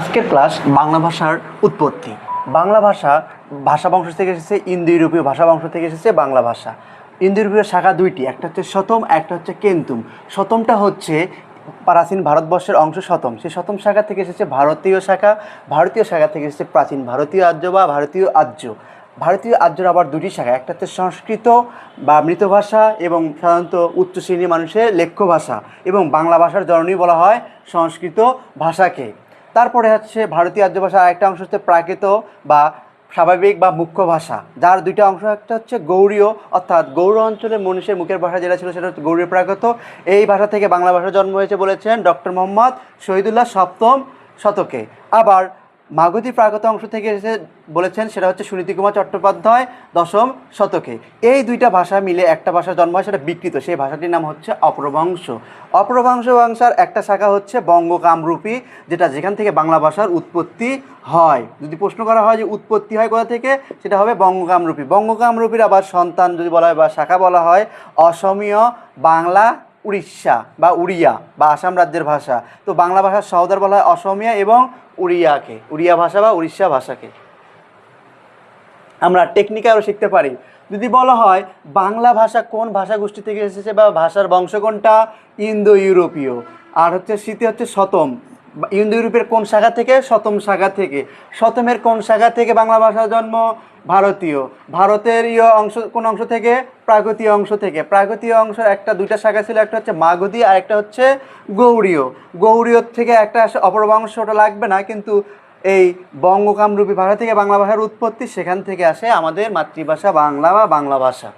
আজকের ক্লাস বাংলা ভাষার উৎপত্তি। বাংলা ভাষা ভাষা বংশ থেকে এসেছে, ইন্দো ইউরোপীয় ভাষা বংশ থেকে এসেছে বাংলা ভাষা। ইন্দো ইউরোপীয় শাখা দুইটি, একটা হচ্ছে শতম, একটা হচ্ছে কেন্তুম। শতমটা হচ্ছে প্রাচীন ভারতবর্ষের অংশ শতম, সেই শতম শাখা থেকে এসেছে ভারতীয় শাখা, ভারতীয় শাখা থেকে এসেছে প্রাচীন ভারতীয় আর্য বা ভারতীয় আর্য। ভারতীয় আর্যর আবার দুটি শাখা, একটা হচ্ছে সংস্কৃত বা মৃত ভাষা এবং সাধারণত উচ্চ শ্রেণীর মানুষের লেখ্য ভাষা, এবং বাংলা ভাষার জননী বলা হয় সংস্কৃত ভাষাকে। তারপরে হচ্ছে ভারতীয় আর্য ভাষার আরেকটা অংশ হচ্ছে প্রাকৃত বা স্বাভাবিক বা মুখ্য ভাষা, যার দুইটা অংশ, একটা হচ্ছে গৌড়ীয়, অর্থাৎ গৌড় অঞ্চলের মানুষের মুখের ভাষা যেটা ছিল সেটা হচ্ছে গৌড়ীয় প্রাকৃত। এই ভাষা থেকে বাংলা ভাষার জন্ম হয়েছে বলেছেন ডক্টর মোহাম্মদ শহীদুল্লাহ সপ্তম শতকে। আবার মাগধী প্রাকৃত অংশ থেকে এসে বলেছেন সেটা হচ্ছে সুনীতি কুমার চট্টোপাধ্যায় দশম শতকে। এই দুইটা ভাষা মিলে একটা ভাষার জন্ম হয়, সেটা বিকৃত, সেই ভাষাটির নাম হচ্ছে অপভ্রংশ। অপভ্রংশ ভাষার একটা শাখা হচ্ছে বঙ্গকামরূপী, যেখান থেকে বাংলা ভাষার উৎপত্তি হয়। যদি প্রশ্ন করা হয় যে উৎপত্তি হয় কোথা থেকে, সেটা হবে বঙ্গকামরূপী। বঙ্গকামরূপীর আবার সন্তান যদি বলা হয় বা শাখা বলা হয় অসমীয়, বাংলা, উড়িষ্যা বা উড়িয়া বা আসাম রাজ্যের ভাষা। তো বাংলা ভাষার সহোদর বলা হয় অসমীয়া এবং উড়িয়াকে, উড়িয়া ভাষা বা উড়িষ্যা ভাষাকে। আমরা টেকনিক আরও শিখতে পারি। যদি বলা হয় বাংলা ভাষা কোন ভাষা গোষ্ঠী থেকে এসেছে বা ভাষার বংশ কোনটা, ইন্দো ইউরোপীয়। আর হচ্ছে স্মৃতি হচ্ছে শতম, ইন্দো ইউরোপের কোন শাখা থেকে, শতম শাখা থেকে। শতমের কোন শাখা থেকে বাংলা ভাষার জন্ম, ভারতীয়। ভারতের অংশ কোন অংশ থেকে, প্রাগতীয় অংশ থেকে। প্রাগতীয় অংশের দুইটা শাখা ছিল, একটা হচ্ছে মাগধী আর একটা হচ্ছে গৌড়ীয়। গৌড়ীয় থেকে একটা অপভ্রংশ, ওটা লাগবে না, কিন্তু এই বঙ্গকামরূপী ভাষা থেকে বাংলা ভাষার উৎপত্তি, সেখান থেকে আসে আমাদের মাতৃভাষা বাংলা বা বাংলা ভাষা।